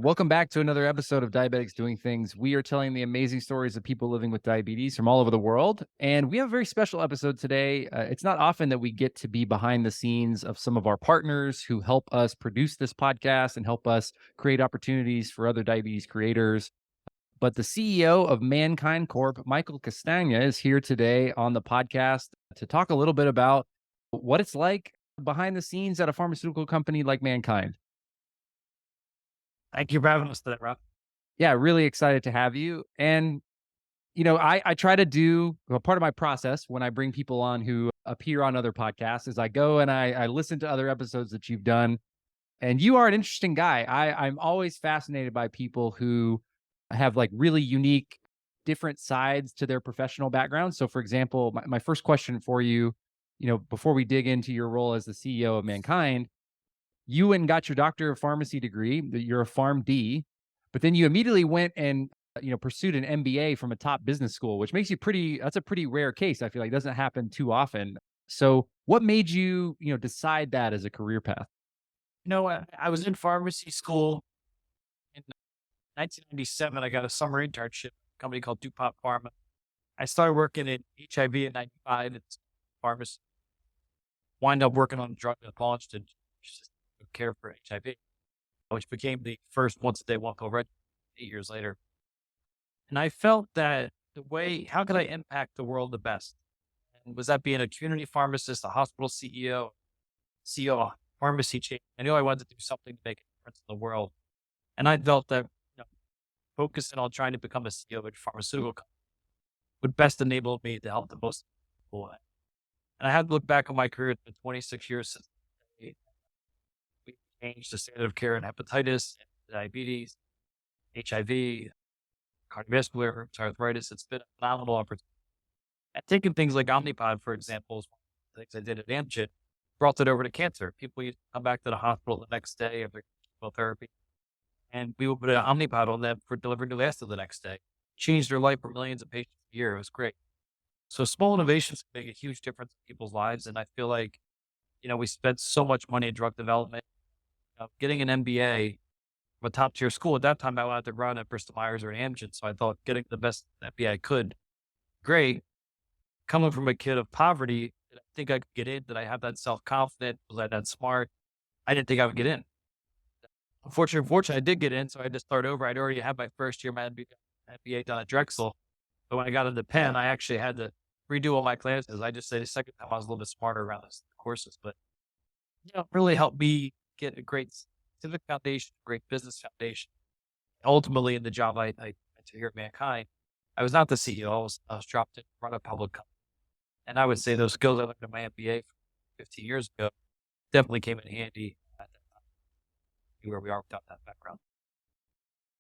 Welcome back to another episode of Diabetics Doing Things. We are telling the amazing stories of people living with diabetes from all over the world. And we have a very special episode today. It's not often that we get to be behind the scenes of some of our partners who help us produce this podcast and help us create opportunities for other diabetes creators. But the CEO of MannKind Corp, Michael Castagna, is here today on the podcast to talk a little bit about what it's like behind the scenes at a pharmaceutical company like MannKind. Thank you for having us today, Rob. Yeah, really excited to have you. And, I try to do part of my process when I bring people on who appear on other podcasts is I go and I listen to other episodes that you've done. And you are an interesting guy. I'm always fascinated by people who have like really unique, different sides to their professional background. So, for example, my first question for you, before we dig into your role as the CEO of MannKind, you went and got your doctor of pharmacy degree. You're a PharmD, but then you immediately went and pursued an MBA from a top business school, which makes you pretty. That's a pretty rare case. I feel like it doesn't happen too often. So, what made you decide that as a career path? I was in pharmacy school in 1997. I got a summer internship at a company called DuPont Pharma. I started working in HIV in 95 in pharmacy. Wind up working on a drug that launched in care for HIV, which became the first once a day one pill regimen 8 years later. And I felt that how could I impact the world the best? And was that being a community pharmacist, a hospital CEO of a pharmacy chain? I knew I wanted to do something to make a difference in the world. And I felt that focusing on trying to become a CEO of a pharmaceutical company would best enable me to help the most people. And I had to look back on my career. It's been 26 years since we changed the standard of care in hepatitis, diabetes, HIV, cardiovascular, arthritis. It's been a phenomenal opportunity. And taking things like Omnipod, for example, is one of the things I did at Amgen, brought it over to cancer. People used to come back to the hospital the next day after chemotherapy, and we would put an Omnipod on them for delivery to last the next day. Changed their life for millions of patients a year. It was great. So small innovations can make a huge difference in people's lives. And I feel like, we spent so much money in drug development. Getting an MBA from a top tier school at that time, I wanted to run at Bristol Myers or Amgen. So I thought getting the best MBA I could, great. Coming from a kid of poverty, did I think I could get in? Did I have that self-confidence? Was I that smart? I didn't think I would get in. Unfortunately, I did get in. So I had to start over. I'd already had my first year, my MBA done at Drexel. But when I got into Penn, I actually had to redo all my classes. I just say the second time I was a little bit smarter around those courses, but it really helped me get a great civic foundation, great business foundation. Ultimately, in the job I to here at MannKind, I was not the CEO. I was dropped in to run a public company. And I would say those skills I learned in my MBA 15 years ago definitely came in handy at that time, where we are without that background.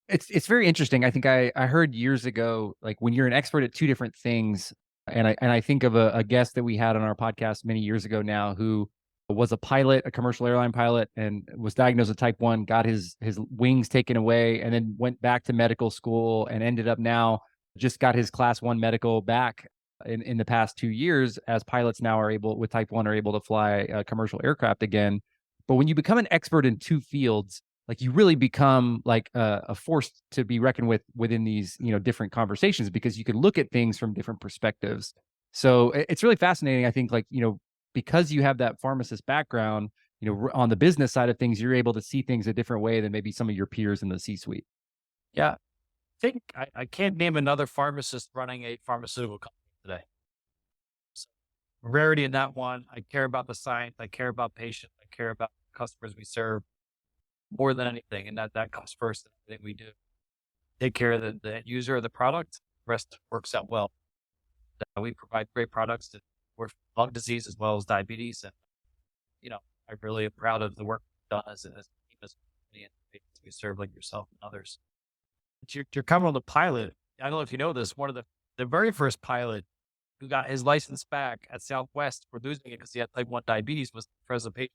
It's very interesting. I think I heard years ago, like when you're an expert at two different things, and I think of a guest that we had on our podcast many years ago now who was a pilot, a commercial airline pilot, and was diagnosed with type 1, got his wings taken away, and then went back to medical school and ended up now just got his class 1 medical back in the past 2 years, as pilots now are able with type 1 are able to fly commercial aircraft again. But when you become an expert in two fields, like you really become like a force to be reckoned with within these different conversations, because you can look at things from different perspectives. So it's really fascinating. I think, like, because you have that pharmacist background, on the business side of things, you're able to see things a different way than maybe some of your peers in the C-suite. Yeah. I can't name another pharmacist running a pharmaceutical company today. So, rarity in that one. I care about the science. I care about patients. I care about customers we serve more than anything. And that comes first in everything we do. Take care of the end user of the product. The rest works out well. We provide great products to work for lung disease as well as diabetes. And, I'm really proud of the work we've done as a team, as a company, and the patients we serve, like yourself and others. But you're coming on the pilot. I don't know if you know this. One of the very first pilot who got his license back at Southwest for losing it because he had type 1 diabetes was the president patient.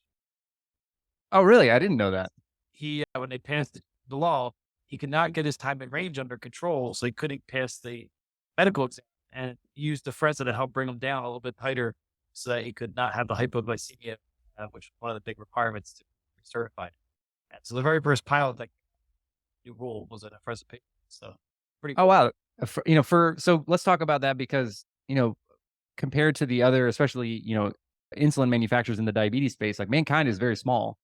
Oh, really? I didn't know that. When they passed the law, he could not get his time and range under control, so he couldn't pass the medical exam, and used the Afrezza to help bring him down a little bit tighter so that he could not have the hypoglycemia, which is one of the big requirements to be certified. And so the very first pilot that new rule was it a first patient. So pretty Oh, cool. wow. So let's talk about that because, compared to the other, especially, insulin manufacturers in the diabetes space, like MannKind is very small.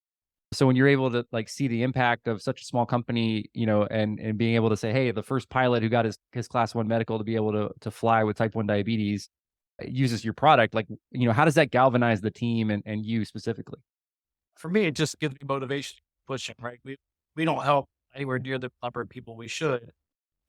So when you're able to like see the impact of such a small company, and being able to say, hey, the first pilot who got his class one medical to be able to fly with type one diabetes uses your product, like, how does that galvanize the team and you specifically? For me, it just gives me motivation to push it, right? We don't help anywhere near the number of people we should.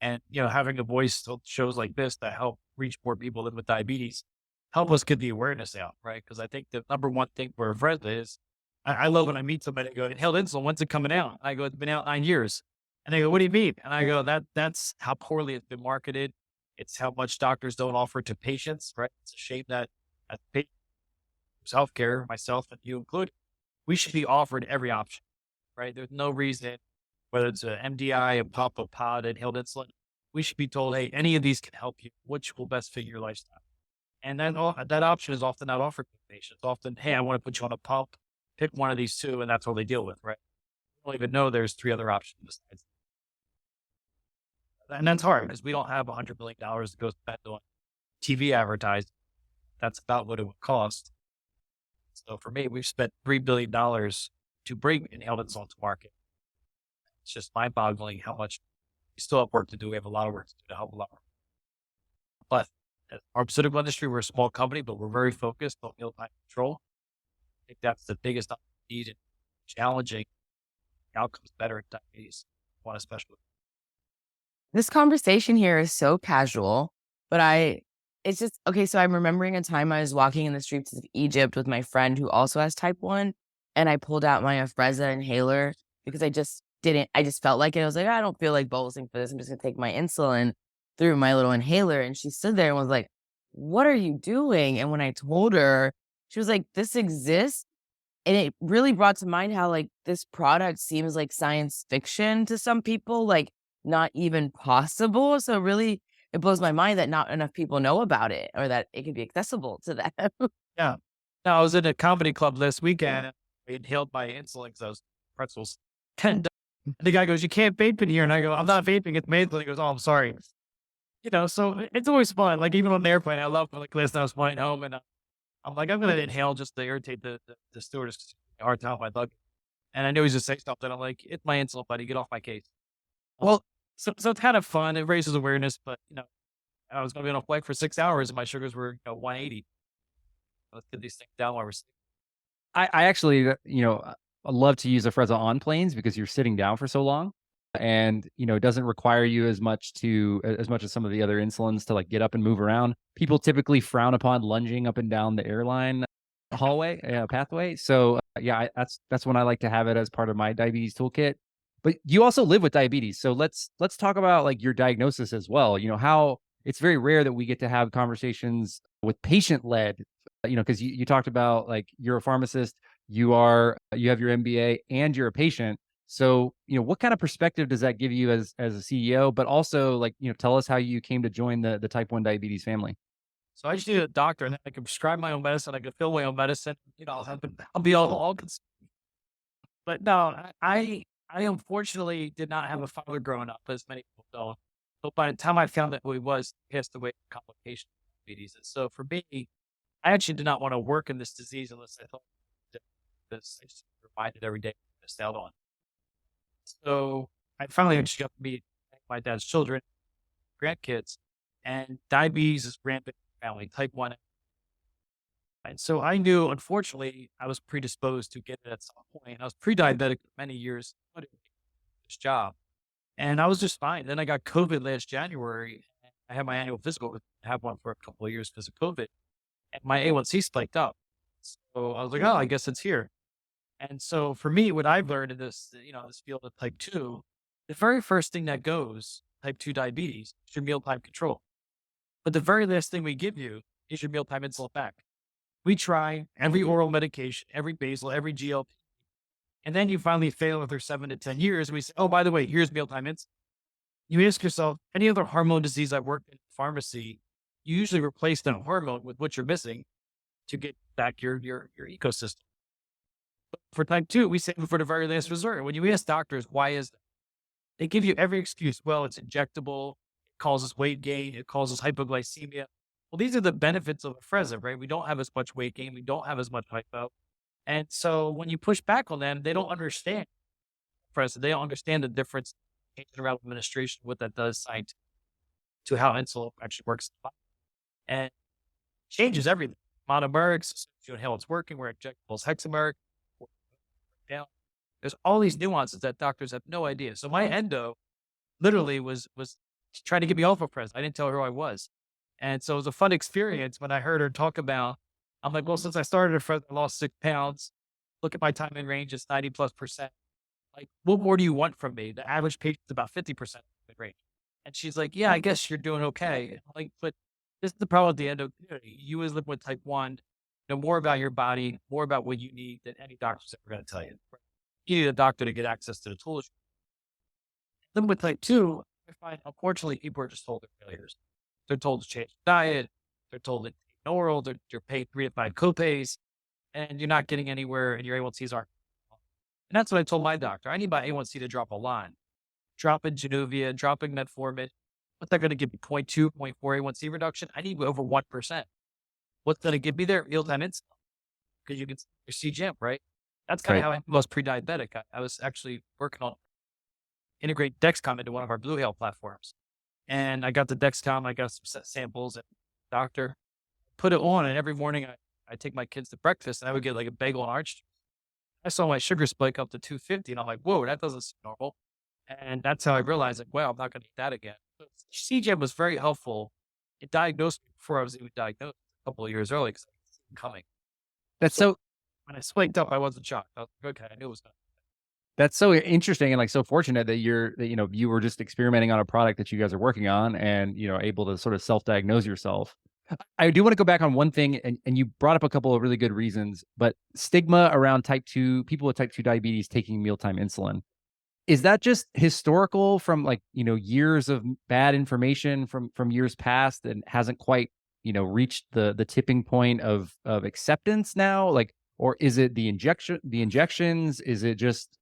And, having a voice to shows like this that help reach more people living with diabetes, help us get the awareness out, right? Because I think the number one thing for Afrezza is, I love when I meet somebody, I go, inhaled insulin, when's it coming out? And I go, it's been out 9 years. And they go, what do you mean? And I go, that's how poorly it's been marketed. It's how much doctors don't offer to patients, right? It's a shame that as patients, healthcare, myself and you included, we should be offered every option, right? There's no reason, whether it's a MDI, a pump, a pod, inhaled insulin, we should be told, hey, any of these can help you. Which will best fit your lifestyle? And then that option is often not offered to patients. Often, hey, I want to put you on a pump. Pick one of these two, and that's all they deal with, right? They don't even know there's three other options besides. And that's hard because we don't have $100 million to go spend on TV advertising. That's about what it would cost. So for me, we've spent $3 billion to bring inhaled insulin to market. It's just mind boggling how much we still have work to do. We have a lot of work to do to help a lot. But as pharmaceutical industry, we're a small company, but we're very focused on mealtime control. I think that's the biggest need in challenging outcomes better in diabetes, one especially. This conversation here is so casual, but it's just okay. So I'm remembering a time I was walking in the streets of Egypt with my friend who also has type 1, and I pulled out my Afrezza inhaler because I just felt like it. I was like, I don't feel like bolusing for this. I'm just gonna take my insulin through my little inhaler. And she stood there and was like, what are you doing? And when I told her, she was like, this exists. And it really brought to mind how, like, this product seems like science fiction to some people, like, not even possible. So really, it blows my mind that not enough people know about it or that it could be accessible to them. Yeah. No, I was in a comedy club this weekend and I inhaled my insulin because I was pretzels. And the guy goes, you can't vape in here. And I go, I'm not vaping, it's made. He goes, oh, I'm sorry. So it's always fun. Like even on the airplane, I love like last night I was flying home and I'm like, I'm going to inhale just to irritate the stewardess 'cause it's hard to help my lung. And I know he's just saying something. I'm like, it's my insulin, buddy. Get off my case. Well, so it's kind of fun. It raises awareness, but I was going to be on a flight for 6 hours and my sugars were 180. Let's get these things down while we're sleeping. I actually, I love to use Afrezza on planes because you're sitting down for so long, and it doesn't require you as much as some of the other insulins to like get up and move around. People typically frown upon lunging up and down the airline hallway pathway. So yeah, that's when I like to have it as part of my diabetes toolkit. But you also live with diabetes, so let's talk about like your diagnosis as well. How it's very rare that we get to have conversations with patient led. Because you talked about like you're a pharmacist, you have your MBA, and you're a patient. So what kind of perspective does that give you as a CEO? But also like tell us how you came to join the type one diabetes family. So I just need a doctor and then I can prescribe my own medicine. I can fill my own medicine. I'll be all but no, I unfortunately did not have a father growing up, as many people don't. So by the time I found out who he was, he passed away from complications of diabetes. And so for me, I actually did not want to work in this disease unless I thought that this I just reminded every day I missed out on. So I finally actually got to meet my dad's children, grandkids, and diabetes is rampant in the family, type 1. And so I knew, unfortunately, I was predisposed to get it at some point. I was pre-diabetic for many years, but this job, and I was just fine. Then I got COVID last January. I had my annual physical, I had one for a couple of years because of COVID, and my A1C spiked up. So I was like, oh, I guess it's here. And so for me, what I've learned in this field of type 2, the very first thing that goes, type 2 diabetes, is your mealtime control. But the very last thing we give you is your mealtime insulin back. We try every oral medication, every basal, every GLP, and then you finally fail after 7 to 10 years. And we say, oh, by the way, here's mealtime insulin. You ask yourself, any other hormone disease I've worked in pharmacy, you usually replace that hormone with what you're missing to get back your ecosystem. But for type 2, we save it for the very last resort. When you ask doctors, why is that? They give you every excuse. Well, it's injectable. It causes weight gain. It causes hypoglycemia. Well, these are the benefits of Afrezza, right? We don't have as much weight gain. We don't have as much hypo. And so when you push back on them, they don't understand Afrezza. They don't understand the difference in route of administration, what that does scientifically to how insulin actually works in the body. And changes everything. Monomerics, you inhale, it's working. Where injectables, hexameric, down. There's all these nuances that doctors have no idea. So my endo literally was trying to get me off of Afrezza. I didn't tell her who I was. And so it was a fun experience when I heard her talk about, I'm like, well, since I started Afrezza, I lost 6 pounds. Look at my time in range, it's 90+%. Like, what more do you want from me? The average patient's about 50% in range. And she's like, yeah, I guess you're doing okay. I'm like, but this is the problem with the endo community. You as living with type 1, know more about your body, more about what you need than any doctor's ever going to tell you. You need a doctor to get access to the tools. Living with type 2, I find, unfortunately, people are just told they're failures. They're told to change diet. They're told to take an oral. They're paid 3 to 5 copays, and you're not getting anywhere, and your A1Cs aren't. And that's what I told my doctor. I need my A1C to drop a line. Drop in Januvia, drop in metformin. What's that going to give me? 0.2, 0.4 A1C reduction? I need over 1%. What's going to give me there? Real-time insulin. Because you can see your CGM, right? That's kind of Right. how I was pre-diabetic. I was actually working on integrate Dexcom into one of our Blue Hail platforms. And I got the Dexcom, I got some samples, and doctor put it on. And every morning I take my kids to breakfast and I would get like a bagel and orange. I saw my sugar spike up to 250 and I'm like, whoa, that doesn't seem normal. And that's how I realized, like, wow, I'm not going to eat that again. So CGM was very helpful. It diagnosed me before I was even diagnosed a couple of years early because I could see it coming. That's So so when I spiked up, I wasn't shocked. I was like, okay, I knew it was going That's so interesting and like so fortunate that you were just experimenting on a product that you guys are working on and, able to sort of self-diagnose yourself. I do want to go back on one thing and you brought up a couple of really good reasons, but stigma around type 2, people with type 2 diabetes taking mealtime insulin. Is that just historical from like, years of bad information from years past and hasn't quite, reached the tipping point of acceptance now? Like, or is it the injections? Is it just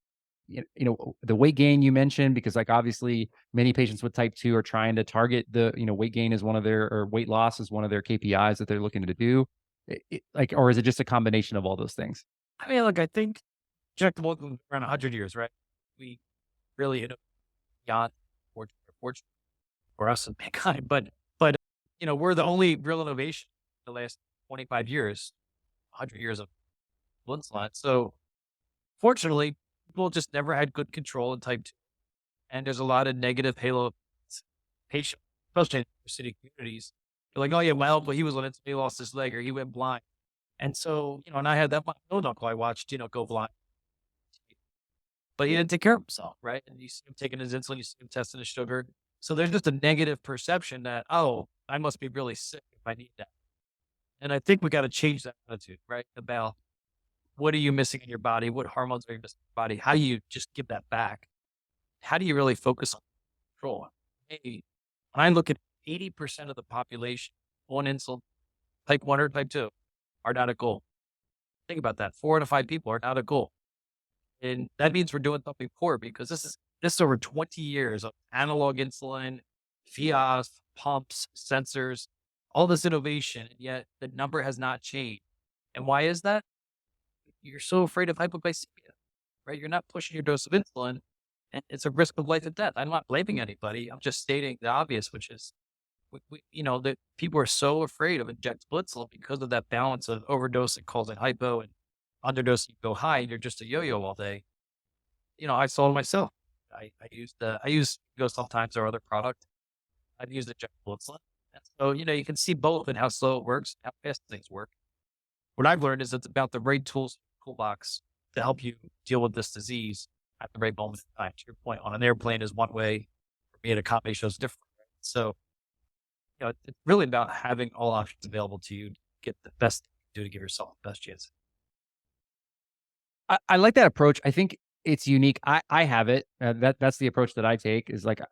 the weight gain you mentioned? Because like obviously many patients with type 2 are trying to target the, weight gain as one of their or weight loss is one of their KPIs that they're looking to do. Like, or is it just a combination of all those things? I mean, look, I think injectable around 100 years, right? We really hit a beyond fortunate for us and mankind. But we're the only real innovation in the last 25 years, 100 years of insulin. So fortunately, people just never had good control in type 2. And there's a lot of negative halo patient, especially in inner city communities. They're like, oh yeah, well, but he was on insulin, he lost his leg or he went blind. And so, and I had that my own uncle I watched, go blind. But he didn't take care of himself, right? And you see him taking his insulin, you see him testing his sugar. So there's just a negative perception that, oh, I must be really sick if I need that. And I think we got to change that attitude, right? About what are you missing in your body? What hormones are you missing in your body? How do you just give that back? How do you really focus on control? Hey, when I look at 80% of the population on insulin, type 1 or type 2, are not at goal. Think about that. 4 out of 5 people are not at goal. And that means we're doing something poor because this is over 20 years of analog insulin, Fios, pumps, sensors, all this innovation, and yet the number has not changed. And why is that? You're so afraid of hypoglycemia, right? You're not pushing your dose of insulin, and it's a risk of life and death. I'm not blaming anybody. I'm just stating the obvious, which is, that people are so afraid of injectable insulin because of that balance of overdosing causing hypo and underdosing, you go high, and you're just a yo-yo all day. I saw it myself. I use Go sometimes or other product. I've used injectable insulin. And so, you can see both and how slow it works, how fast things work. What I've learned is it's about the right tools, toolbox to help you deal with this disease at the right moment in time. To your point, on an airplane is one way. For me, at a combination is different. Right? So, it's really about having all options available to you to get the best you can do to give yourself the best chance. I like that approach. I think it's unique. I have it. That's the approach that I take is like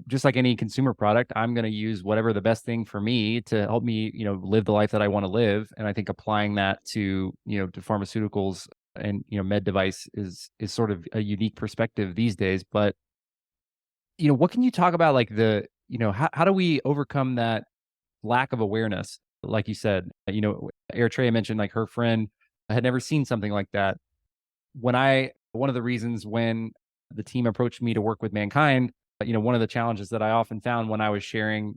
just like any consumer product, I'm going to use whatever the best thing for me to help me, live the life that I want to live. And I think applying that to, to pharmaceuticals and, med device is sort of a unique perspective these days. But what can you talk about like how do we overcome that lack of awareness? Like you said, Eritrea mentioned like her friend had never seen something like that. One of the reasons when the team approached me to work with MannKind, one of the challenges that I often found when I was sharing,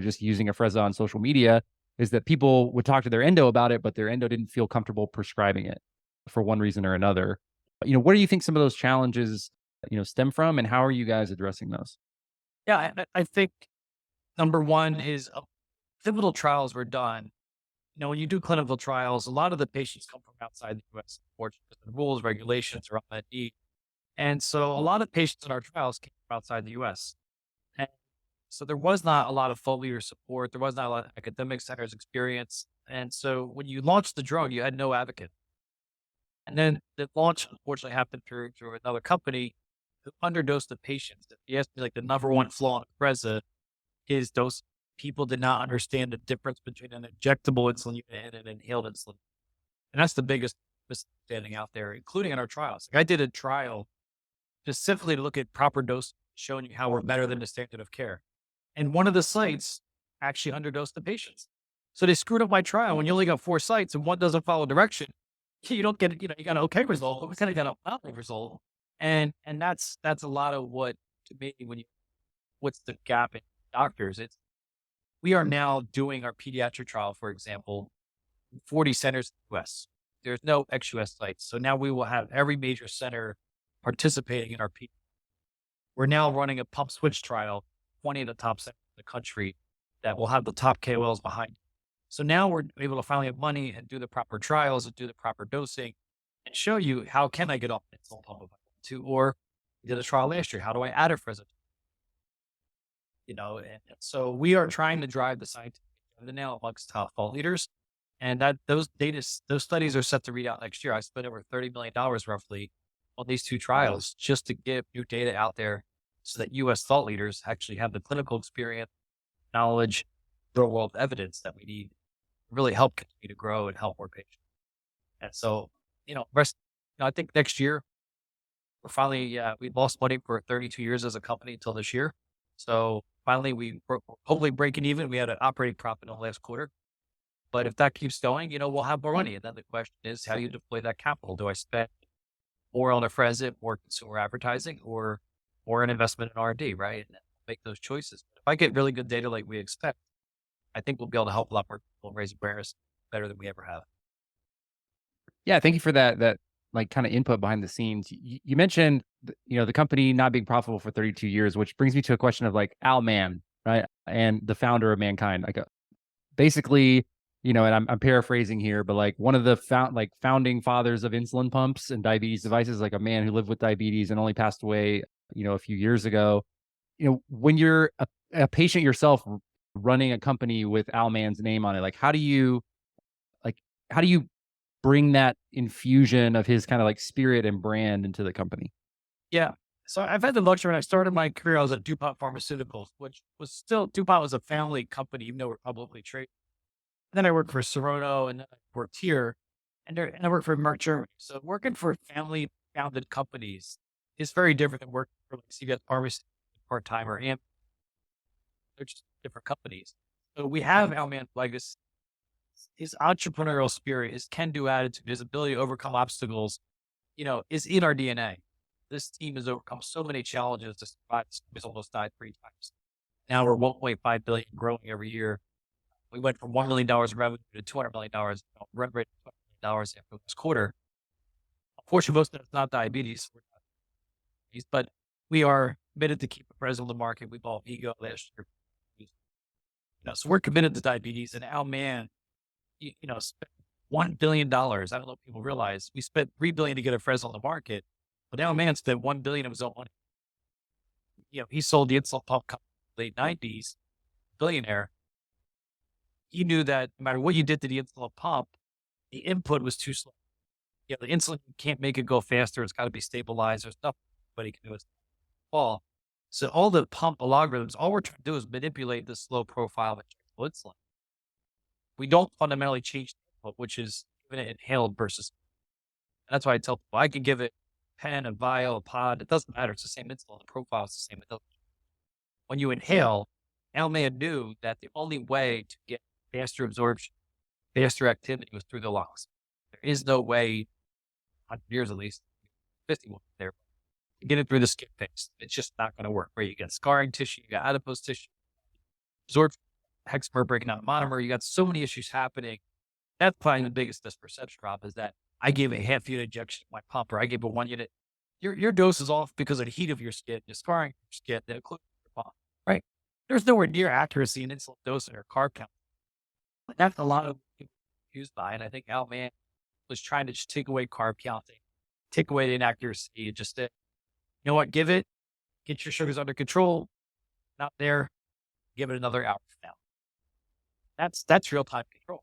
just using Afrezza on social media is that people would talk to their endo about it, but their endo didn't feel comfortable prescribing it for one reason or another. What do you think some of those challenges, stem from, and how are you guys addressing those? Yeah, I think number one is pivotal trials were done. When you do clinical trials, a lot of the patients come from outside the US, unfortunately, because the rules, regulations are unmet need. And so a lot of patients in our trials came from outside the US. And so there was not a lot of thought leader support. There was not a lot of academic centers experience. And so when you launched the drug, you had no advocate. And then the launch unfortunately happened through another company who underdosed the patients. If you ask me, like the number one flaw in Afrezza is those people did not understand the difference between an injectable insulin unit and an inhaled insulin. And that's the biggest misunderstanding out there, including in our trials. Like I did a trial specifically to look at proper dose, showing you how we're better than the standard of care. And one of the sites actually underdosed the patients. So they screwed up my trial. When you only got 4 sites and one doesn't follow direction, you don't get, you got an okay result, but we kind of got a not result. And that's a lot of what, to me, what's the gap in doctors? We are now doing our pediatric trial, for example, 40 centers in the US. There's no ex-US sites. So now we will have every major center participating in our We're now running a pump switch trial, 20 of the top centers in the country that will have the top KOLs behind. So now we're able to finally have money and do the proper trials and do the proper dosing and show you how can I get off an insulin pump if I want to, or we did a trial last year. How do I add a Afrezza? And so we are trying to drive the scientific agenda now amongst top thought leaders. And those studies are set to read out next year. I spent over $30 million roughly on these 2 trials just to get new data out there so that US thought leaders actually have the clinical experience, knowledge, real world evidence that we need to really help continue to grow and help more patients. And so, I think next year we're finally, we lost money for 32 years as a company until this year. So finally we're hopefully breaking even. We had an operating profit in the last quarter. But if that keeps going, we'll have more money. And then the question is, how do you deploy that capital? Do I spend more on Afrezza, more consumer advertising, or more an investment in R&D, right? And make those choices. If I get really good data like we expect, I think we'll be able to help a lot more people raise awareness better than we ever have. Yeah, thank you for that like kind of input behind the scenes. You mentioned the company not being profitable for 32 years, which brings me to a question of like Al Mann, right? And the founder of MannKind. Like basically, and I'm paraphrasing here, but like one of the founding fathers of insulin pumps and diabetes devices, like a man who lived with diabetes and only passed away, a few years ago. When you're a patient yourself running a company with Al Mann's name on it, like like how do you bring that infusion of his kind of like spirit and brand into the company? Yeah. So I've had the luxury when I started my career, I was at DuPont Pharmaceuticals, which was still, DuPont was a family company, even though we're publicly traded. Then I worked for Serono and then I worked here and I worked for Merck Germany. So working for family founded companies is very different than working for like CVS Pharmacy part time or AMP. They're just different companies. So we have Al Mann's legacy. His entrepreneurial spirit, his can-do attitude, his ability to overcome obstacles, is in our DNA. This team has overcome so many challenges to survive. He's almost died 3 times. Now we're 1.5 billion growing every year. We went from $1 million in revenue to $200 million, run rate of $200 million after this quarter. Unfortunately, most of it's not diabetes. But we are committed to keep it present on the market. We bought Ego last year. So we're committed to diabetes, and Al Mann, spent $1 billion. I don't know if people realize we spent $3 billion to get Afrezza on the market, but Al Mann spent $1 billion of his own money. He sold the insulin pump company in the late 90s, billionaire. He knew that no matter what you did to the insulin pump, the input was too slow. The insulin, you can't make it go faster. It's got to be stabilized. There's nothing anybody can do is fall. So all the pump algorithms, all we're trying to do is manipulate the slow profile of injectable insulin. We don't fundamentally change the input, which is even inhaled versus. And that's why I tell people I can give it pen, a vial, a pod. It doesn't matter. It's the same insulin. The profile is the same. It doesn't. when you inhale, Al Mann knew that the only way to get faster absorption, faster activity was through the lungs. There is no way, 100 years at least, 50 will be there, to get it through the skin phase. It's just not going to work. Where you get scarring tissue, you got adipose tissue, absorption, hexamer breaking out monomer. You got so many issues happening. That's probably the biggest misperception, Rob, is that I gave a half unit injection to my pump, or I gave a 1 unit. Your dose is off because of the heat of your skin, the scarring of your skin, the occlusion of your pump, right? There's nowhere near accuracy in insulin dosing or carb count. That's a lot of people confused by, and I think Al Mann was trying to just take away carb counting, take away the inaccuracy, and just say, you know what, give it, get your sugars under control, not there, give it another hour from now. That's real time control.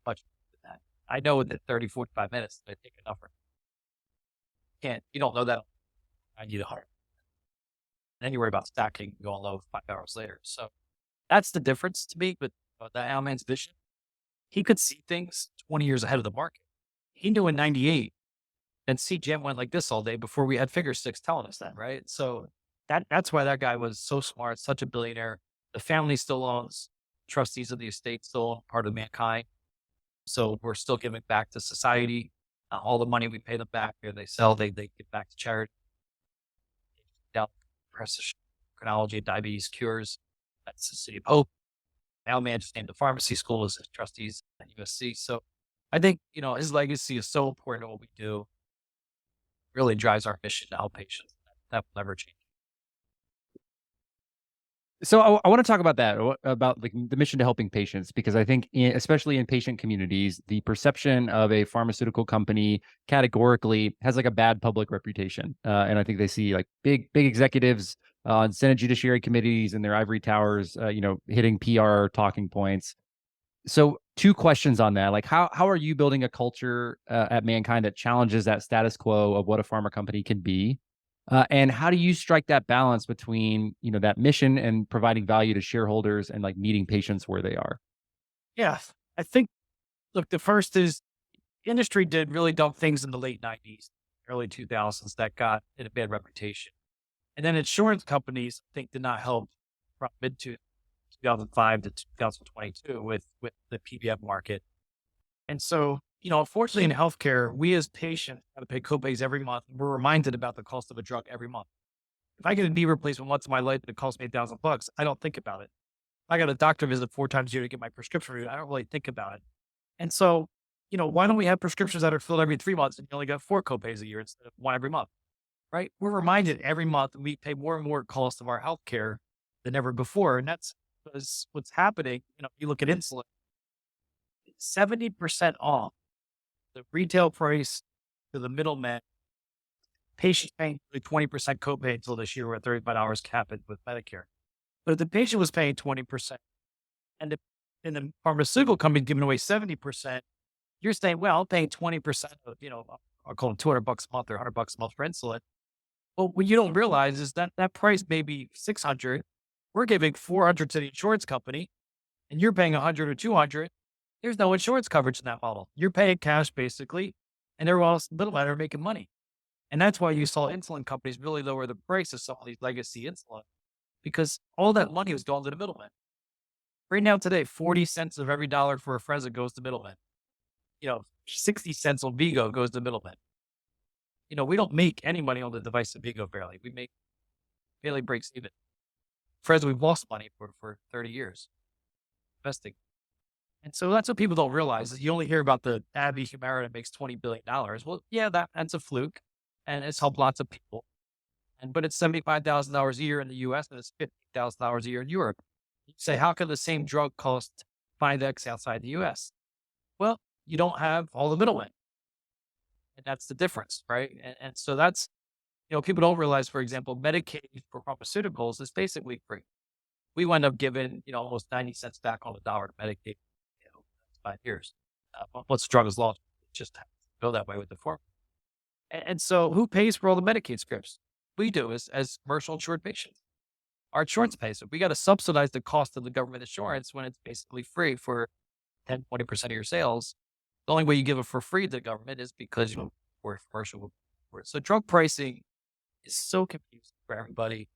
Much than that. I know that 30, 45 minutes, I take enough. You don't know that. I need 100. Then you worry about stacking, going low 5 hours later. So that's the difference to me. But that Al Mann's vision, he could see things 20 years ahead of the market. He knew in 98, and CGM went like this all day before we had figure six telling us that, right? So that's why that guy was so smart, such a billionaire. The family still owns, trustees of the estate still own part of MannKind. So we're still giving back to society. All the money we pay them back, or they sell, they give back to charity. Down precision, chronology of diabetes cures. That's the City of Hope. Al Mann just named the pharmacy school as his trustees at USC. So I think, his legacy is so important to what we do. Really drives our mission to help patients. That will never change. So I want to talk about that, about like the mission to helping patients, because I think, especially in patient communities, the perception of a pharmaceutical company categorically has like a bad public reputation, and I think they see like big executives on Senate Judiciary committees in their ivory towers, hitting PR talking points. So, two questions on that: like, how are you building a culture at MannKind that challenges that status quo of what a pharma company can be? And how do you strike that balance between, that mission and providing value to shareholders and like meeting patients where they are? Yeah. I think, look, the first is industry did really dumb things in the late 90s, early 2000s that got in a bad reputation. And then insurance companies, I think, did not help from mid 2005 to 2022 with the PBM market. And so, unfortunately in healthcare, we as patients got to pay copays every month. We're reminded about the cost of a drug every month. If I get a knee replacement once in my life and it costs me $8,000, I don't think about it. If I got a doctor visit 4 times a year to get my prescription reviewed, I don't really think about it. And so, why don't we have prescriptions that are filled every 3 months and you only got 4 copays a year instead of 1 every month, right? We're reminded every month we pay more and more cost of our healthcare than ever before. And that's because what's happening, you look at insulin, 70% off the retail price to the middleman. Patient paying 20% copay until this year. We're at $35 cap it with Medicare. But if the patient was paying 20% and the pharmaceutical company giving away 70%, you're saying, well, I'm paying 20% of, I'll call it $200 a month or $100 a month for insulin. Well, what you don't realize is that price may be $600. We're giving $400 to the insurance company and you're paying $100 or $200. There's no insurance coverage in that model. You're paying cash basically, and everyone else middlemen are making money. And that's why you saw insulin companies really lower the price of some of these legacy insulin, because all that money was going to the middleman. Right now today, 40 cents of every dollar for Afrezza goes to middlemen. 60 cents on Vigo goes to middlemen. We don't make any money on the device of Vigo barely. We barely breaks even. Afrezza, we've lost money for 30 years investing. And so that's what people don't realize is you only hear about the AbbVie Humira that makes $20 billion. Well, yeah, that's a fluke and it's helped lots of people. But it's $75,000 a year in the US and it's $50,000 a year in Europe. You say, how can the same drug cost 5x outside the US? Well, you don't have all the middlemen. And that's the difference, right? And so that's, people don't realize, for example, Medicaid for pharmaceuticals is basically free. We wind up giving, almost 90 cents back on the dollar to Medicaid, 5 years. Once the drug is launched, it just go that way with the formula. And so who pays for all the Medicaid scripts? We do as commercial insured patients. Our insurance pays. So we got to subsidize the cost of the government insurance when it's basically free for 10, 20% of your sales. The only way you give it for free to the government is because we're commercial. So drug pricing is so confusing for everybody.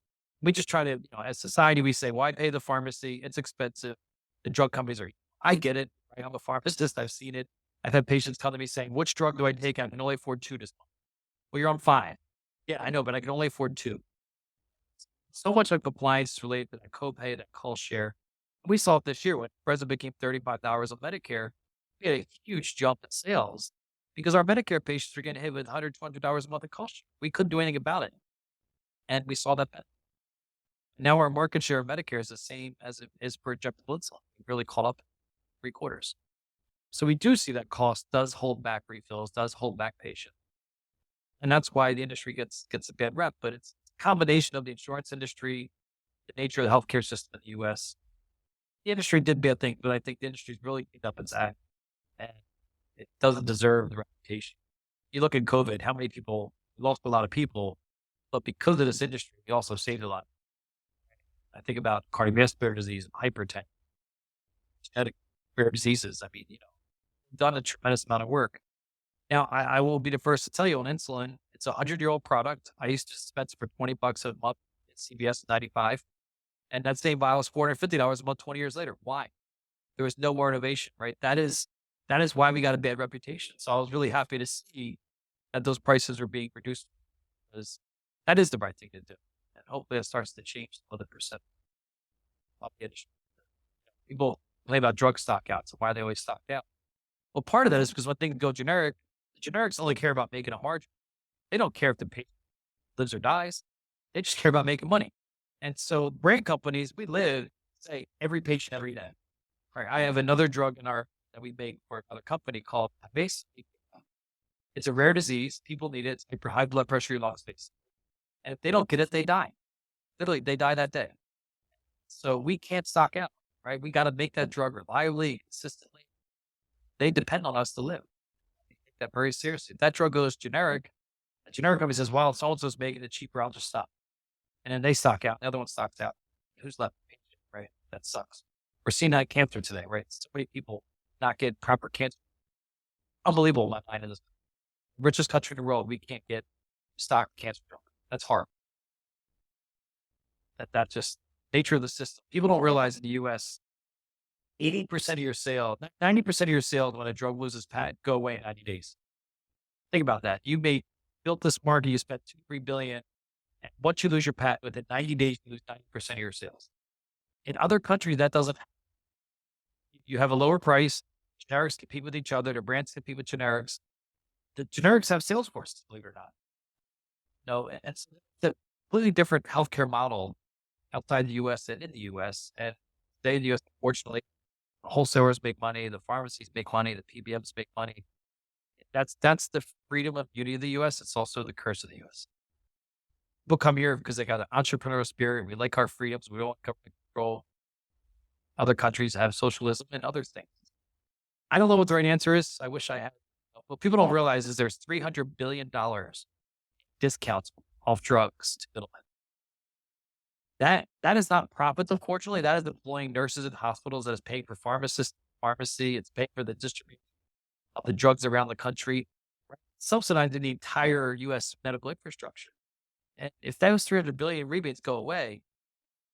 We just try to, as society, we say, why pay the pharmacy? It's expensive. The drug companies are, I get it. Right? I'm a pharmacist. I've seen it. I've had patients come to me saying, which drug do I take? I can only afford 2 this month. Well, you're on 5. Yeah, I know, but I can only afford 2. So much of compliance is related to that copay, that cost share. We saw it this year when President became $35 of Medicare. We had a huge jump in sales because our Medicare patients were getting hit with $100, $200 a month in cost share. We couldn't do anything about it. And we saw that. Now our market share of Medicare is the same as it is for injectable insulin. We really caught up 3/4. So we do see that cost does hold back refills, does hold back patients. And that's why the industry gets a bad rep. But it's a combination of the insurance industry, the nature of the healthcare system in the US. The industry did bad things, but I think the industry's really cleaned up its act, and it doesn't deserve the reputation. You look at COVID, how many people we lost a lot of people, but because of this industry, we also saved a lot. I think about cardiovascular disease, hypertension, genetic rare diseases. I mean, done a tremendous amount of work. Now, I will be the first to tell you on insulin, it's a 100-year-old product. I used to dispense for $20 a month at CVS 95. And that same vial is $450 a month 20 years later. Why? There was no more innovation, right? That is why we got a bad reputation. So I was really happy to see that those prices are being reduced because that is the right thing to do. And hopefully it starts to change the other percent of the industry. People complain about drug stock outs and why they always stock out. Well, part of that is because when things go generic, the generics only care about making a margin. They don't care if the patient lives or dies. They just care about making money. And so brand companies, we live, say, every patient every day. Right. I have another drug that we make for another company called base. It's a rare disease. People need it. It's for high blood pressure, your lungs face. And if they don't get it, they die. Literally, they die that day. So we can't stock out, right? We got to make that drug reliably, consistently. They depend on us to live. We take that very seriously. If that drug goes generic, the generic company says, well, so-and-so's making it cheaper, I'll just stop. And then they stock out. The other one stocks out. Who's left? Right? That sucks. We're seeing that cancer today, right? So many people not get proper cancer. Unbelievable in my mind in this richest country in the world. We can't get stock cancer drug. That's horrible. That's just nature of the system. People don't realize in the US, 80% of your sales, 90% of your sales when a drug loses patent go away in 90 days. Think about that. You built this market, you spent $2-3 billion. And once you lose your patent, within 90 days, you lose 90% of your sales. In other countries, that doesn't happen. You have a lower price. Generics compete with each other. The brands compete with generics. The generics have sales forces, believe it or not. No, and it's a completely different healthcare model outside the U.S. than in the U.S. And today in the U.S., unfortunately, wholesalers make money, the pharmacies make money, the PBMs make money. That's the freedom and beauty of the U.S. It's also the curse of the U.S. People come here because they got an entrepreneurial spirit. We like our freedoms. We don't want government control. Other countries have socialism and other things. I don't know what the right answer is. I wish I had. What people don't realize is there's $300 billion discounts off drugs to middlemen. That is not profits, unfortunately. That is employing nurses in hospitals. That is paying for pharmacists, pharmacy. It's paying for the distribution of the drugs around the country, subsidizing the entire U.S. medical infrastructure. And if those 300 billion rebates go away,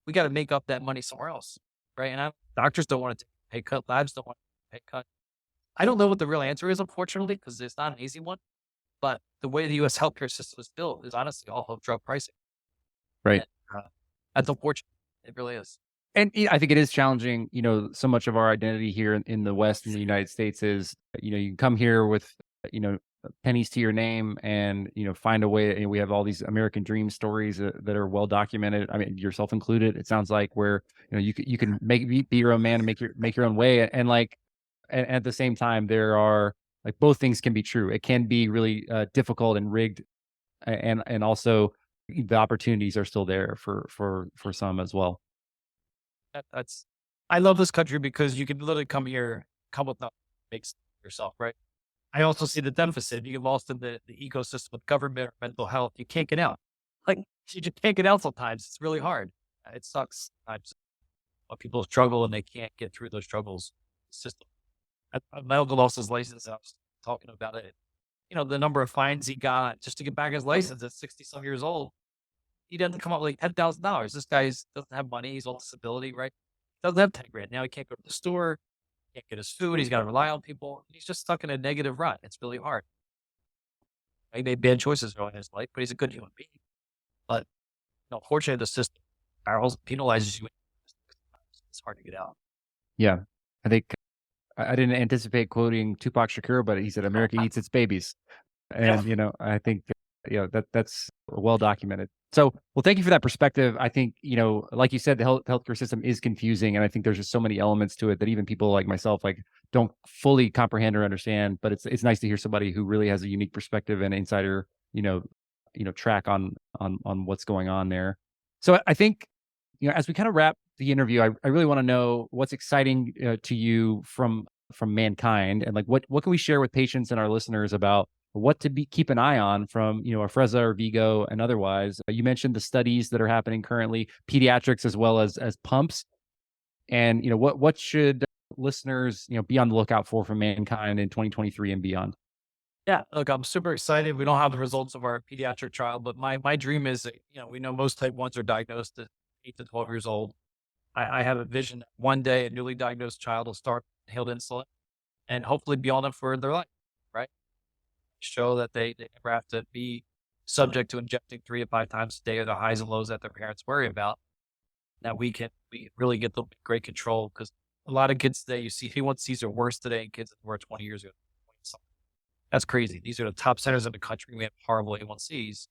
we got to make up that money somewhere else, right? And doctors don't want to take a pay cut. Labs don't want to take a pay cut. I don't know what the real answer is, unfortunately, because it's not an easy one. But the way the U.S. healthcare system is built is honestly all of drug pricing. Right. And, that's unfortunate. It really is. And I think it is challenging. So much of our identity here in the West, in the United States, is you can come here with pennies to your name and find a way. We have all these American dream stories that are well documented. I mean, yourself included. It sounds like where you can be your own man and make your own way. And at the same time, there are both things can be true. It can be really difficult and rigged, and also the opportunities are still there for some as well. I love this country because you can literally come here, come with nothing, make yourself, right? I also see the deficit. You get lost in the ecosystem of government or mental health. You can't get out. You just can't get out sometimes. It's really hard. It sucks sometimes when people struggle and they can't get through those struggles. System. My uncle lost his license. I was talking about it. The number of fines he got just to get back his license at 60 some years old. he doesn't come up with like $10,000. This guy doesn't have money. He's on disability, right? Doesn't have 10 grand. Now he can't go to the store, can't get his food. He's got to rely on people. He's just stuck in a negative rut. It's really hard. He made bad choices early in his life, but he's a good human being. But fortunately, the system penalizes you. It's hard to get out. Yeah. I think I didn't anticipate quoting Tupac Shakur, but he said, America eats its babies. Yeah. And, I think, that's well documented. So, well, thank you for that perspective. I think, like you said, the healthcare system is confusing. And I think there's just so many elements to it that even people like myself, like, don't fully comprehend or understand, but it's nice to hear somebody who really has a unique perspective and insider, track on what's going on there. So I think, as we kind of wrap the interview, I really want to know what's exciting to you from MannKind, and like what can we share with patients and our listeners about what to keep an eye on from Afrezza or Vigo and otherwise. You mentioned the studies that are happening currently, pediatrics as well as pumps, and what should listeners be on the lookout for from MannKind in 2023 and beyond. Yeah, look, I'm super excited. We don't have the results of our pediatric trial, but my dream is that, we know most type 1s are diagnosed at 8 to 12 years old. I have a vision that one day a newly diagnosed child will start inhaled insulin and hopefully be on them for their life, right? Show that they never have to be subject to injecting 3 to 5 times a day or the highs and lows that their parents worry about. That we really get them in great control, because a lot of kids today, you see A1Cs are worse today in kids than they were 20 years ago. That's crazy. These are the top centers in the country. We have horrible A1Cs.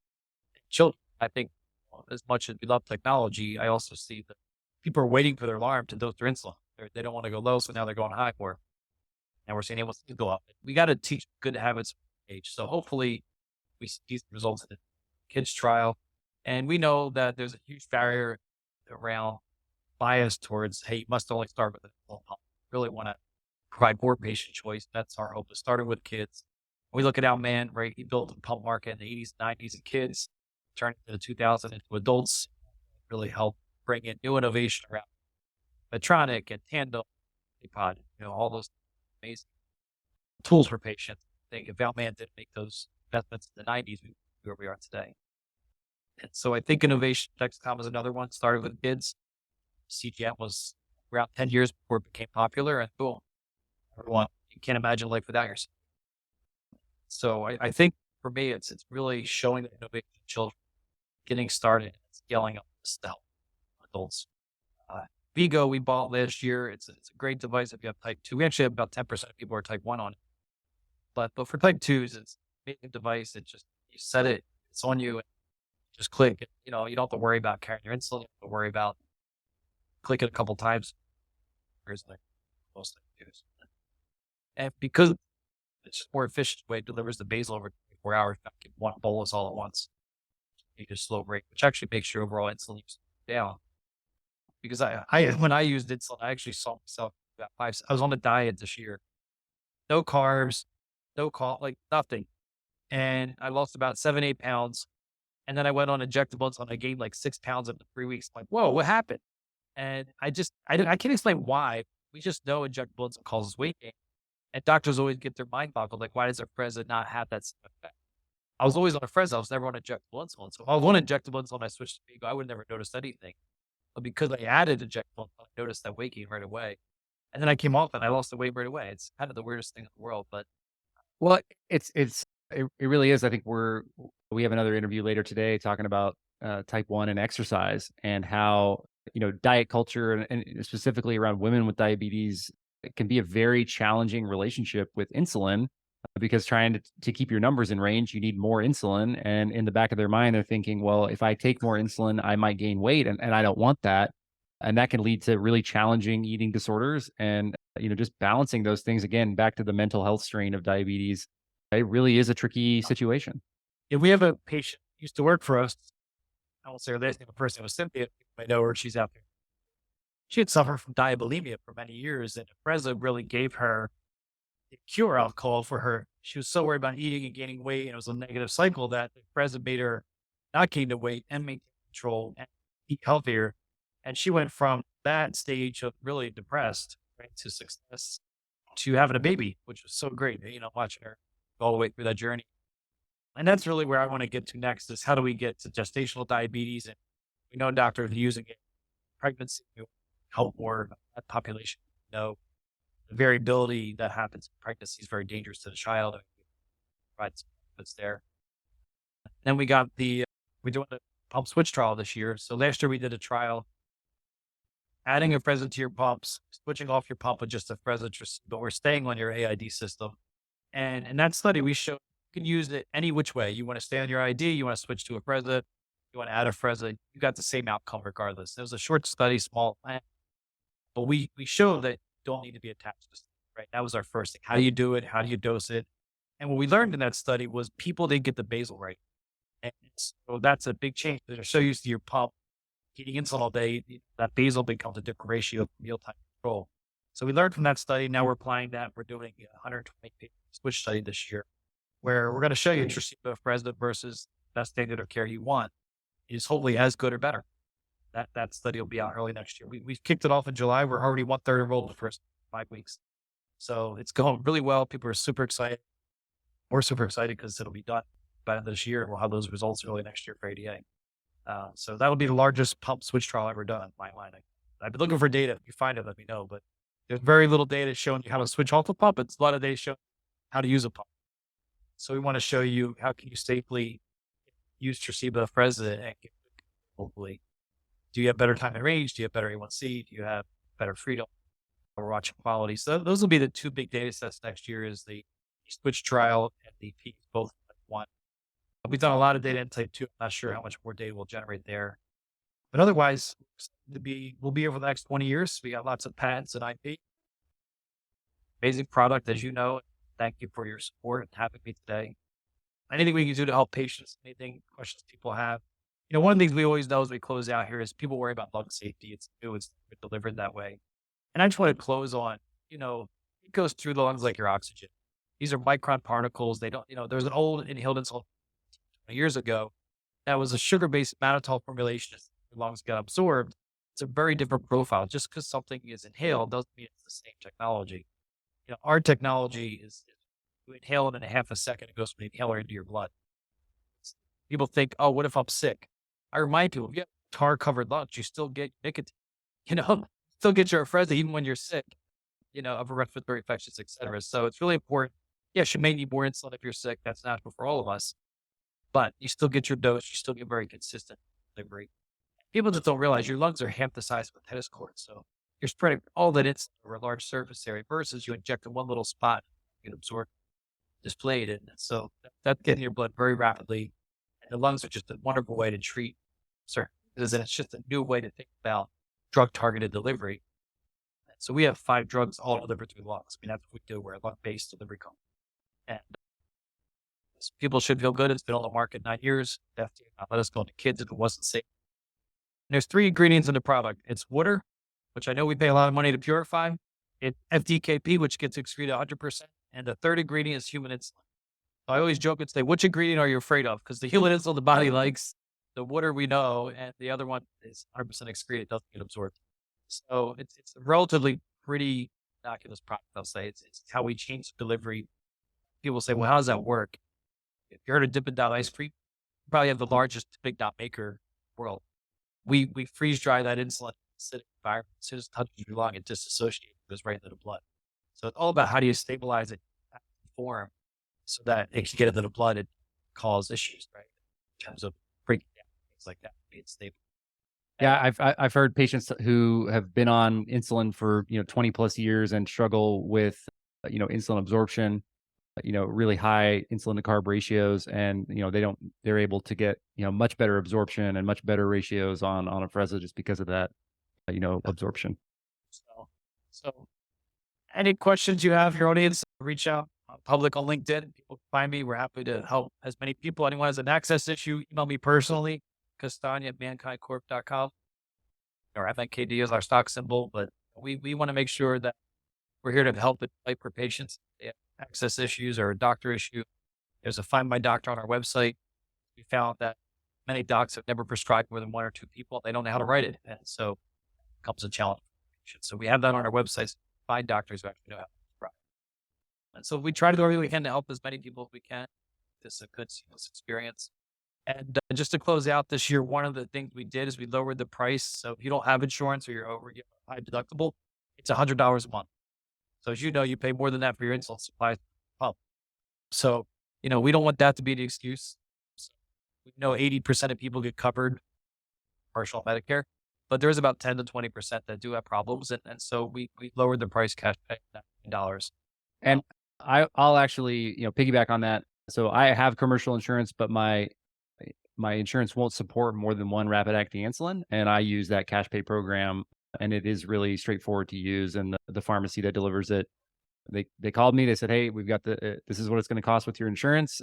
Children, I think, as much as we love technology, I also see that people are waiting for their alarm to dose their insulin. They don't want to go low, so now they're going high for it. And we're seeing A1Cs go up. We got to teach good habits from age. So hopefully we see these results in the kids trial. And we know that there's a huge barrier around bias towards, hey, you must only start with a pump. Really want to provide more patient choice. That's our hope. It started with kids. We look at Al Mann, right? He built the pump market in the 80s, 90s in kids, turned it in the 2000s into adults, really helped bring in new innovation around Medtronic and Tandem, Pod, all those amazing tools for patients. I think if Al Mann didn't make those investments in the 90s, we'd be where we are today. And so I think innovation, Dexcom is another one, started with kids. CGM was around 10 years before it became popular, and boom, everyone, you can't imagine life without yourself. So I think for me, it's really showing the innovation in children, getting started, and scaling up to help adults. Vigo we bought last year. It's a great device if you have type 2. We actually have about 10% of people are type 1 on it. But for type 2s, it's a amazing device. It just, you set it, it's on you, and just click it. You don't have to worry about carrying your insulin. You don't have to worry about click it a couple times. Here's like most type 2s. And because it's just more efficient way, it delivers the basal over 24 hours, not get one bolus all at once. You just slow rate, which actually makes your overall insulin use down. Because when I used insulin, I actually saw myself about I was on a diet this year, no carbs, like nothing. And I lost about 7-8 pounds. And then I went on injectable insulin. I gained like 6 pounds in 3 weeks. I'm like, whoa, what happened? And I can't explain why. We just know injectable insulin causes weight gain. And doctors always get their mind boggled. Like, why does Afrezza not have that same effect? I was always on Afrezza. I was never on injectable insulin. So if I was on injectable insulin, I switched to Vigo, I would never notice anything. But because I added injectable, I noticed that weight gain right away. And then I came off and I lost the weight right away. It's kind of the weirdest thing in the world, but Well, it really is. I think we have another interview later today talking about type 1 and exercise, and how diet culture and specifically around women with diabetes, it can be a very challenging relationship with insulin, because trying to keep your numbers in range, you need more insulin. And in the back of their mind, they're thinking, well, if I take more insulin, I might gain weight, and I don't want that. And that can lead to really challenging eating disorders. And, just balancing those things, again, back to the mental health strain of diabetes, it really is a tricky situation. if we have a patient who used to work for us, I won't say her last name, a person was Cynthia. I know her. She's out there. She had suffered from diabulimia for many years, and Afrezza really gave her the cure, I'll call, for her. She was so worried about eating and gaining weight, and it was a negative cycle, that Afrezza made her not gain the weight and maintain control and eat healthier. And she went from that stage of really depressed, right, to success, to having a baby, which was so great, watching her go all the way through that journey. And that's really where I want to get to next is how do we get to gestational diabetes? And we know doctors are using it in pregnancy to help more of that population. Know the variability that happens in pregnancy is very dangerous to the child. And provide some benefits there. Then we're doing the pump switch trial this year. So last year we did a trial adding a Afrezza to your pumps, switching off your pump with just a Afrezza, but we're staying on your AID system. And in that study, we showed you can use it any which way. You want to stay on your ID, you want to switch to a Afrezza, you want to add a Afrezza, you got the same outcome regardless. It was a short study, small, but we showed that you don't need to be attached to something, right? That was our first thing. How do you do it? How do you dose it? And what we learned in that study was people didn't get the basal right. And so that's a big change. They're so used to your pump eating insulin all day, that basal becomes a different ratio of mealtime control. So we learned from that study. Now we're applying that. We're doing a 120 patient switch study this year, where we're going to show you Tracebo Afrezza versus best standard of care you want is hopefully as good or better. That study will be out early next year. We kicked it off in July. We're already 1/3 enrolled the first 5 weeks. So it's going really well. People are super excited. We're super excited because it'll be done by the end of this year. We'll have those results early next year for ADA. So that'll be the largest pump switch trial ever done in my mind. I've been looking for data. If you find it, let me know. But there's very little data showing you how to switch off a pump. It's a lot of data showing how to use a pump. So we want to show you how can you safely use Tracebo Afrezza and hopefully, do you have better time and range? Do you have better A1C? Do you have better freedom? We're watching quality. So those will be the two big data sets next year is the switch trial and the P, both one. We've done a lot of data in type 2. I'm not sure how much more data we'll generate there. But otherwise, we'll be over the next 20 years. We got lots of patents and IP. Amazing product, as you know. Thank you for your support and having me today. Anything we can do to help patients, anything questions people have. One of the things we always know as we close out here is people worry about lung safety. It's new, it's delivered that way. And I just want to close on, it goes through the lungs like your oxygen. These are micron particles. They don't, there's an old inhaled insulin years ago that was a sugar-based mannitol formulation. As your lungs got absorbed. It's a very different profile. Just because something is inhaled doesn't mean it's the same technology. Our technology is you inhale it in a half a second, it goes from the inhaler into your blood. People think, oh, what if I'm sick? I remind people, if you have tar-covered lungs, you still get nicotine. Still get your Afrezza even when you're sick, of respiratory infections, et cetera. So it's really important. Yes, you may need more insulin if you're sick. That's natural for all of us. But you still get your dose. You still get very consistent delivery. People just don't realize your lungs are half the size of a tennis court. So you're spreading all that insulin over a large surface area versus you inject in one little spot, you can absorb, displayed it. So that's getting your blood very rapidly. And the lungs are just a wonderful way to treat because it's just a new way to think about drug-targeted delivery. So we have 5 drugs all delivered through the lungs. I mean, that's what we do. We're a lung-based delivery company. And people should feel good. It's been on the market 9 years. The FDA not let us go into kids if it wasn't safe. And there's 3 ingredients in the product. It's water, which I know we pay a lot of money to purify. It's FDKP, which gets excreted 100%. And the third ingredient is human insulin. So I always joke and say, which ingredient are you afraid of? Because the human insulin the body likes, the water we know, and the other one is 100% excreted, doesn't get absorbed. So it's a relatively pretty innocuous product, I'll say. It's how we change delivery. People say, well, how does that work? If you heard of Dippin' Dot ice cream, you probably have the largest Big Dot maker in the world. We freeze dry that insulin in acidic environment. As soon as it touches your lung, it disassociates, it goes right into the blood. So it's all about how do you stabilize it in form so that it can get into the blood and cause issues, right? In terms of breaking down, things like that, being stable. Yeah, I've heard patients who have been on insulin for 20 plus years and struggle with insulin absorption, really high insulin to carb ratios, and they're able to get much better absorption and much better ratios on Afrezza just because of that absorption. So any questions you have, your audience, reach out. Public on LinkedIn. People can find me. We're happy to help as many people. Anyone has an access issue, email me personally, Castagna at MannKindCorp.com, or MNKD is our stock symbol. But we want to make sure that we're here to help and fight for patients. They have access issues or a doctor issue. There's a Find My Doctor on our website. We found that many docs have never prescribed more than 1 or 2 people. They don't know how to write it. And so it becomes a challenge for patients. So we have that on our website. So find doctors who actually know how to prescribe. And so we try to do everything we can to help as many people as we can. this a good seamless experience. And just to close out this year, one of the things we did is we lowered the price. So if you don't have insurance or you're over you have a high deductible, it's $100 a month. So as you know, you pay more than that for your insulin supply pump. So, we don't want that to be the excuse. So we know 80% of people get covered partial Medicare, but there's about 10 to 20% that do have problems. And so we lowered the price cash pay $9. And I'll actually, piggyback on that. So I have commercial insurance, but my insurance won't support more than one rapid acting insulin, and I use that cash pay program, and it is really straightforward to use. And the pharmacy that delivers it, they called me. They said, "Hey, we've got this is what it's going to cost with your insurance."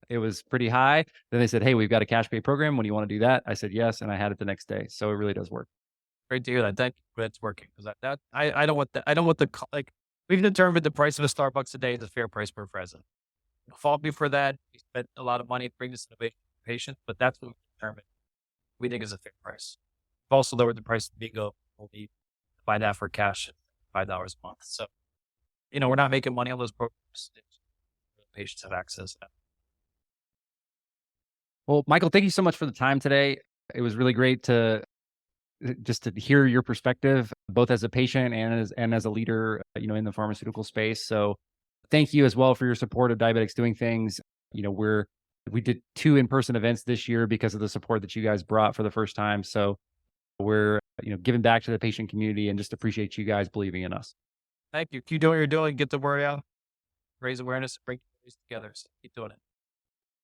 It was pretty high. Then they said, "Hey, we've got a cash pay program. When do you want to do that?" I said yes, and I had it the next day. So it really does work. Great to hear that. Thank you for that's working because I don't want that. I don't want like we've determined the price of a Starbucks today is a fair price per present. Fault me for that. We spent a lot of money to bring this innovation to patients, but that's what we determined we think is a fair price. We've also lowered the price of Bingo. We'll be buy that for cash at $5 a month. So, we're not making money on those programs. Patients have access. Well, Michael, thank you so much for the time today. It was really great to just to hear your perspective, both as a patient and as a leader, in the pharmaceutical space. So thank you as well for your support of Diabetics Doing Things. We did 2 in-person events this year because of the support that you guys brought for the first time. So we're, giving back to the patient community and just appreciate you guys believing in us. Thank you. Keep doing what you're doing. Get the word out, raise awareness, bring communities together. So keep doing it.